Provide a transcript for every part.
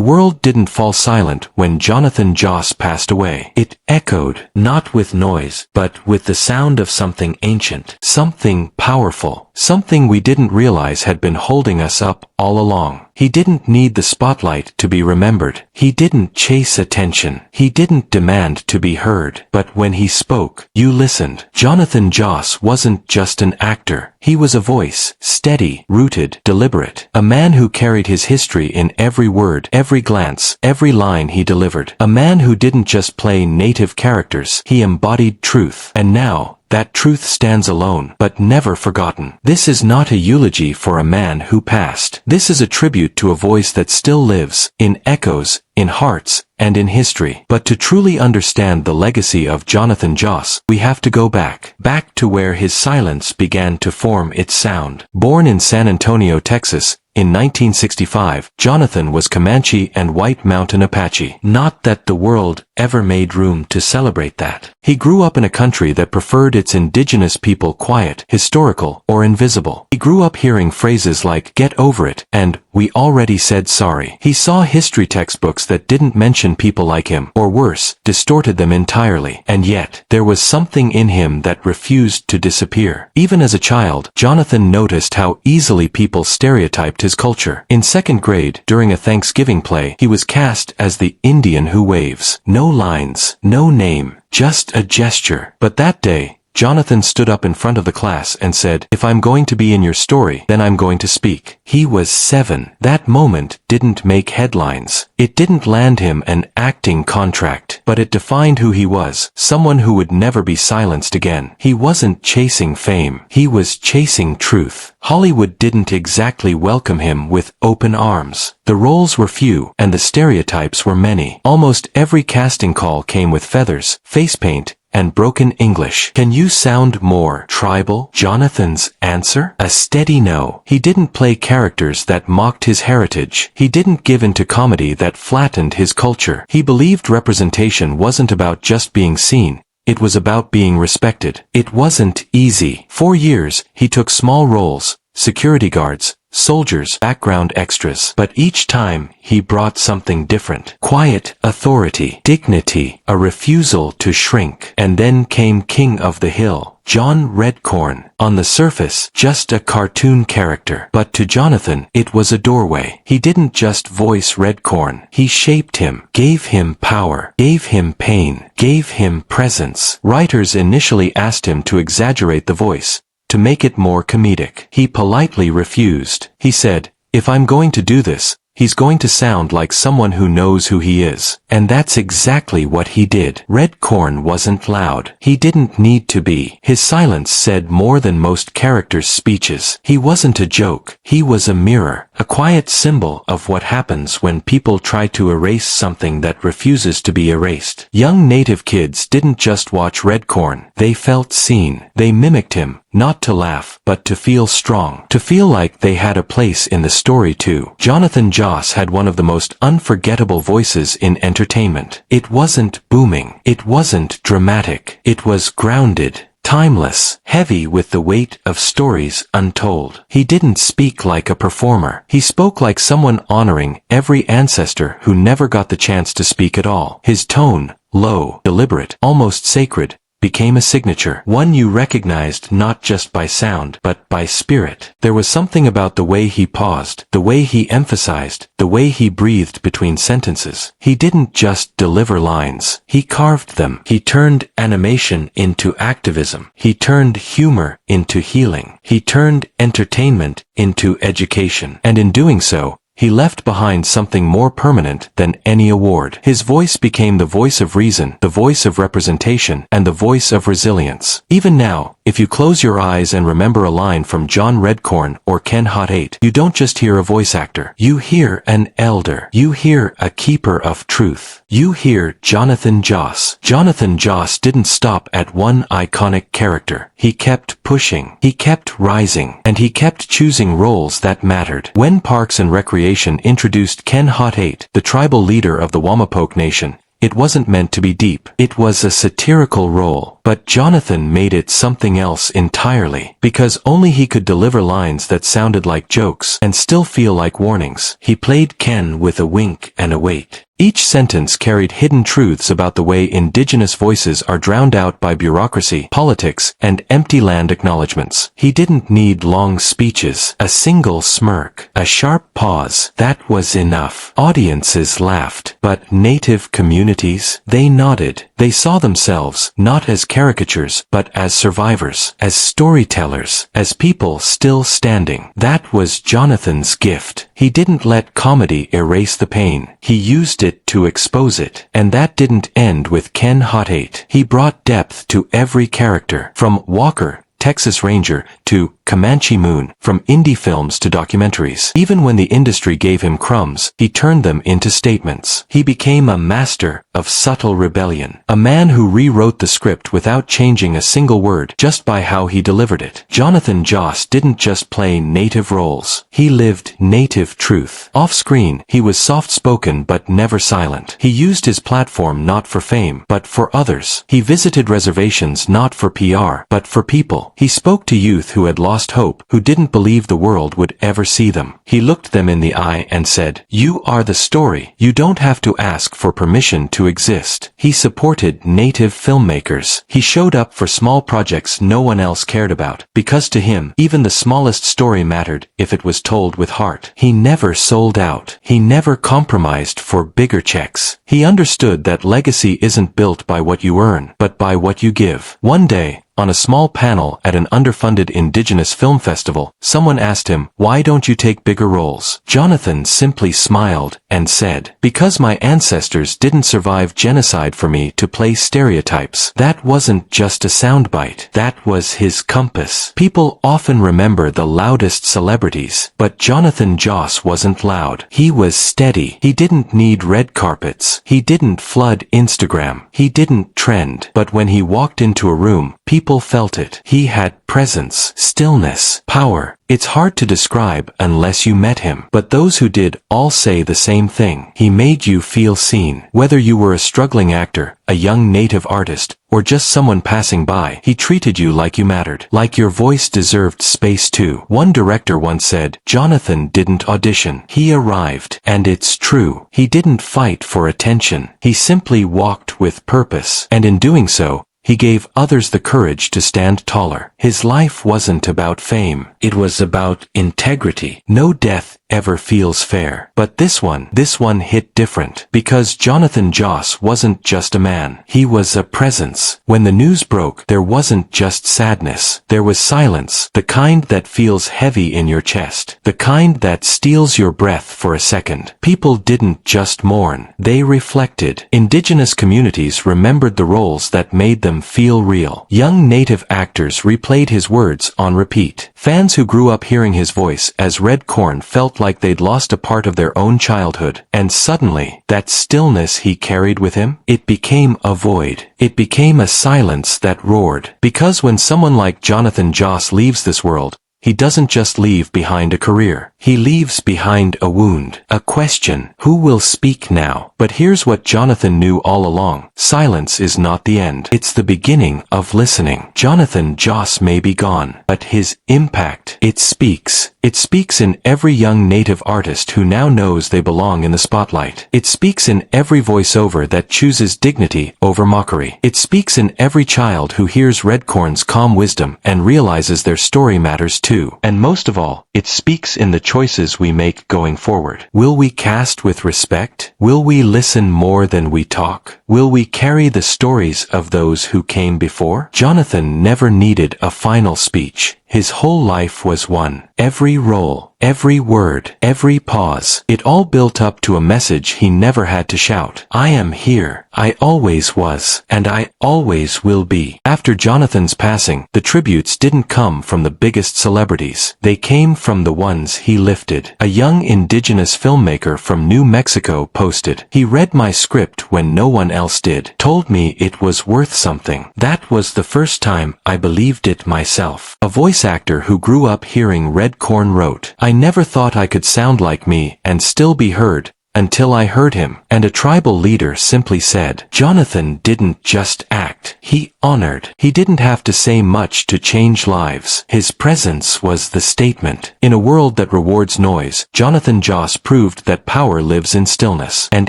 The world didn't fall silent when Jonathan Joss passed away. It echoed, not with noise, but with the sound of something ancient, something powerful, something we didn't realize had been holding us up all along. He didn't need the spotlight to be remembered. He didn't chase attention. He didn't demand to be heard. But when he spoke, you listened. Jonathan Joss wasn't just an actor. He was a voice, steady, rooted, deliberate. A man who carried his history in every word, every glance, every line he delivered. A man who didn't just play native characters. He embodied truth. And now, that truth stands alone, but never forgotten. This is not a eulogy for a man who passed. This is a tribute to a voice that still lives, in echoes, in hearts, and in history. But to truly understand the legacy of Jonathan Joss, we have to go back to where his silence began to form its sound. Born in San Antonio, Texas, in 1965, Jonathan was Comanche and White Mountain Apache. Not that the world ever made room to celebrate that. He grew up in a country that preferred its indigenous people quiet, historical, or invisible. He grew up hearing phrases like, "Get over it," and "We already said sorry." He saw history textbooks that didn't mention people like him, or worse, distorted them entirely. And yet, there was something in him that refused to disappear. Even as a child, Jonathan noticed how easily people stereotyped his culture. In second grade, during a Thanksgiving play, he was cast as the Indian who waves. No lines, no name, just a gesture. But that day, Jonathan stood up in front of the class and said, "If I'm going to be in your story, then I'm going to speak." He was 7. That moment didn't make headlines. It didn't land him an acting contract, but it defined who he was, someone who would never be silenced again. He wasn't chasing fame. He was chasing truth. Hollywood didn't exactly welcome him with open arms. The roles were few, and the stereotypes were many. Almost every casting call came with feathers, face paint, and broken English. "Can you sound more tribal?" Jonathan's answer? A steady no. He didn't play characters that mocked his heritage. He didn't give into comedy that flattened his culture. He believed representation wasn't about just being seen. It was about being respected. It wasn't easy. For years, he took small roles, security guards, soldiers, background extras. But each time, he brought something different. Quiet authority, dignity, a refusal to shrink. And then came King of the Hill, John Redcorn. On the surface, just a cartoon character. But to Jonathan, it was a doorway. He didn't just voice Redcorn. He shaped him, gave him power, gave him pain, gave him presence. Writers initially asked him to exaggerate the voice, to make it more comedic. He politely refused. He said, "If I'm going to do this, he's going to sound like someone who knows who he is." And that's exactly what he did. Redcorn wasn't loud. He didn't need to be. His silence said more than most characters' speeches. He wasn't a joke. He was a mirror, a quiet symbol of what happens when people try to erase something that refuses to be erased. Young native kids didn't just watch Redcorn. They felt seen. They mimicked him, not to laugh, but to feel strong. To feel like they had a place in the story too. Jonathan Joss had one of the most unforgettable voices in entertainment. It wasn't booming. It wasn't dramatic. It was grounded, timeless, heavy with the weight of stories untold. He didn't speak like a performer. He spoke like someone honoring every ancestor who never got the chance to speak at all. His tone, low, deliberate, almost sacred, became a signature, one you recognized not just by sound, but by spirit. There was something about the way he paused, the way he emphasized, the way he breathed between sentences. He didn't just deliver lines. He carved them. He turned animation into activism. He turned humor into healing. He turned entertainment into education. And in doing so, he left behind something more permanent than any award. His voice became the voice of reason, the voice of representation, and the voice of resilience. Even now, if you close your eyes and remember a line from John Redcorn or Ken Hot 8, you don't just hear a voice actor. You hear an elder. You hear a keeper of truth. You hear Jonathan Joss. Jonathan Joss didn't stop at one iconic character. He kept pushing. He kept rising. And he kept choosing roles that mattered. When Parks and Recreation introduced Ken Hot 8, the tribal leader of the Wamapoke Nation, It wasn't meant to be deep. It was a satirical role. But Jonathan made it something else entirely. Because only he could deliver lines that sounded like jokes and still feel like warnings. He played Ken with a wink and a wait. Each sentence carried hidden truths about the way indigenous voices are drowned out by bureaucracy, politics, and empty land acknowledgments. He didn't need long speeches. A single smirk, a sharp pause, that was enough. Audiences laughed, but native communities, they nodded. They saw themselves, not as caricatures, but as survivors, as storytellers, as people still standing. That was Jonathan's gift. He didn't let comedy erase the pain. He used it to expose it. And that didn't end with Ken Hot 8. He brought depth to every character, from Walker, Texas Ranger, to Comanche Moon, from indie films to documentaries. Even when the industry gave him crumbs, he turned them into statements. He became a master of subtle rebellion. A man who rewrote the script without changing a single word, just by how he delivered it. Jonathan Joss didn't just play native roles. He lived native truth. Off-screen, he was soft-spoken but never silent. He used his platform not for fame, but for others. He visited reservations not for PR, but for people. He spoke to youth who had lost hope, who didn't believe the world would ever see them. He looked them in the eye and said, "You are the story. You don't have to ask for permission to exist." He supported native filmmakers. He showed up for small projects no one else cared about, because to him, even the smallest story mattered if it was told with heart. He never sold out. He never compromised for bigger checks. He understood that legacy isn't built by what you earn, but by what you give. One day, on a small panel at an underfunded indigenous film festival, someone asked him, "Why don't you take bigger roles?" Jonathan simply smiled and said, "Because my ancestors didn't survive genocide for me to play stereotypes." That wasn't just a soundbite. That was his compass. People often remember the loudest celebrities, but Jonathan Joss wasn't loud. He was steady. He didn't need red carpets. He didn't flood Instagram. He didn't trend. But when he walked into a room, people felt it. He had presence, stillness, power. It's hard to describe unless you met him. But those who did all say the same thing. He made you feel seen. Whether you were a struggling actor, a young native artist, or just someone passing by, he treated you like you mattered. Like your voice deserved space too. One director once said, "Jonathan didn't audition. He arrived." And it's true. He didn't fight for attention. He simply walked with purpose. And in doing so, he gave others the courage to stand taller. His life wasn't about fame. It was about integrity. No death ever feels fair. But this one hit different. Because Jonathan Joss wasn't just a man. He was a presence. When the news broke, there wasn't just sadness. There was silence. The kind that feels heavy in your chest. The kind that steals your breath for a second. People didn't just mourn. They reflected. Indigenous communities remembered the roles that made them feel real. Young native actors replayed his words on repeat. Fans who grew up hearing his voice as Red Corn felt like they'd lost a part of their own childhood. And suddenly, that stillness he carried with him, it became a void. It became a silence that roared. Because when someone like Jonathan Joss leaves this world, he doesn't just leave behind a career. He leaves behind a wound, a question. Who will speak now? But here's what Jonathan knew all along. Silence is not the end. It's the beginning of listening. Jonathan Joss may be gone, but his impact, it speaks. It speaks in every young native artist who now knows they belong in the spotlight. It speaks in every voiceover that chooses dignity over mockery. It speaks in every child who hears Redcorn's calm wisdom and realizes their story matters too. And most of all, it speaks in the choices we make going forward. Will we cast with respect? Will we listen more than we talk? Will we carry the stories of those who came before? Jonathan never needed a final speech. His whole life was one. Every role, every word, every pause, it all built up to a message he never had to shout. I am here. I always was. And I always will be. After Jonathan's passing, the tributes didn't come from the biggest celebrities. They came from the ones he lifted. A young indigenous filmmaker from New Mexico posted, "He read my script when no one else did. Told me it was worth something. That was the first time I believed it myself." A voice actor who grew up hearing Red Corn wrote, "I never thought I could sound like me and still be heard, until I heard him. And a tribal leader simply said, Jonathan didn't just act, he honored. He didn't have to say much to change lives. His presence was the statement. In a world that rewards noise, Jonathan Joss proved that power lives in stillness. And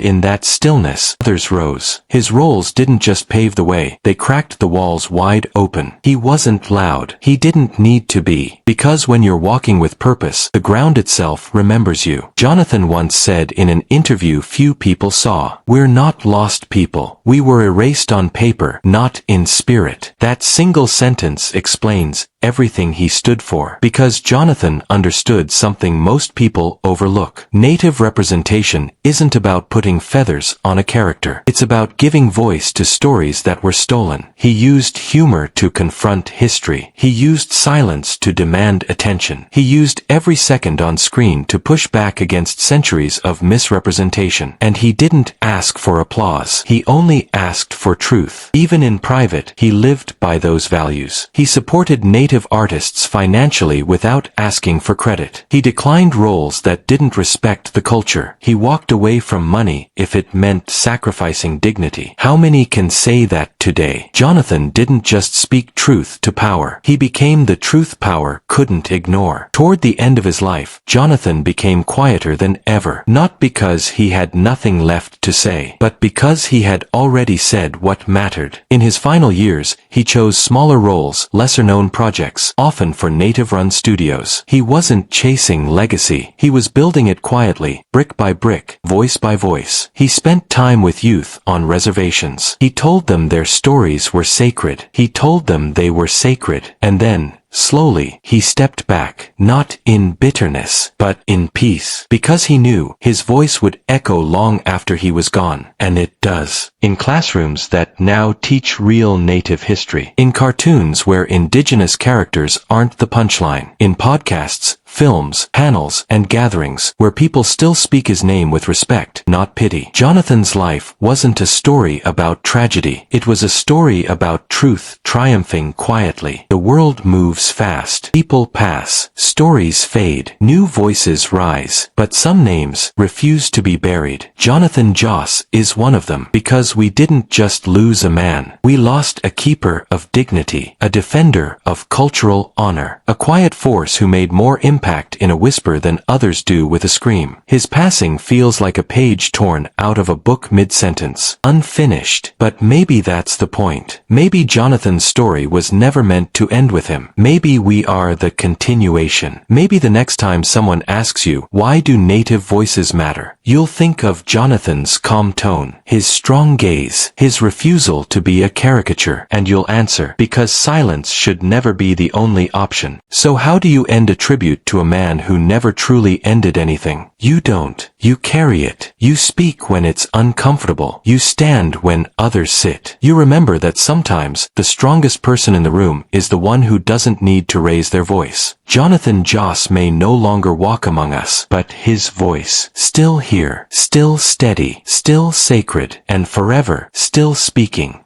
in that stillness, others rose. His roles didn't just pave the way, they cracked the walls wide open. He wasn't loud. He didn't need to be. Because when you're walking with purpose, the ground itself remembers you. Jonathan once said in an interview few people saw, "We're not lost people. We were erased on paper, not in spirit." That single sentence explains everything he stood for. Because Jonathan understood something most people overlook. Native representation isn't about putting feathers on a character. It's about giving voice to stories that were stolen. He used humor to confront history. He used silence to demand attention. He used every second on screen to push back against centuries of misrepresentation. And he didn't ask for applause. He only asked for truth. Even in private, he lived by those values. He supported Native artists financially without asking for credit. He declined roles that didn't respect the culture. He walked away from money if it meant sacrificing dignity. How many can say that today? Jonathan didn't just speak truth to power. He became the truth power couldn't ignore. Toward the end of his life, Jonathan became quieter than ever. Not because he had nothing left to say, but because he had already said what mattered. In his final years, he chose smaller roles, lesser-known projects, often for Native-run studios. He wasn't chasing legacy. He was building it quietly, brick by brick, voice by voice. He spent time with youth on reservations. He told them their stories were sacred. He told them they were sacred. And then, slowly, he stepped back, not in bitterness, but in peace, because he knew his voice would echo long after he was gone. And it does. In classrooms that now teach real Native history. In cartoons where indigenous characters aren't the punchline. In podcasts, films, panels, and gatherings where people still speak his name with respect, not pity. Jonathan's life wasn't a story about tragedy. It was a story about truth triumphing quietly. The world moves fast. People pass. Stories fade. New voices rise. But some names refuse to be buried. Jonathan Joss is one of them. Because we didn't just lose a man. We lost a keeper of dignity, a defender of cultural honor, a quiet force who made more impact in a whisper than others do with a scream. His passing feels like a page torn out of a book mid-sentence, unfinished. But maybe that's the point. Maybe Jonathan's story was never meant to end with him. Maybe we are the continuation. Maybe the next time someone asks you, why do Native voices matter? You'll think of Jonathan's calm tone, his strong gaze, his refusal to be a caricature, and you'll answer, because silence should never be the only option. So how do you end a tribute to a man who never truly ended anything? You don't. You carry it. You speak when it's uncomfortable. You stand when others sit. You remember that sometimes the strongest person in the room is the one who doesn't need to raise their voice. Jonathan Joss may no longer walk among us, but his voice, still here, still steady, still sacred, and forever, still speaking.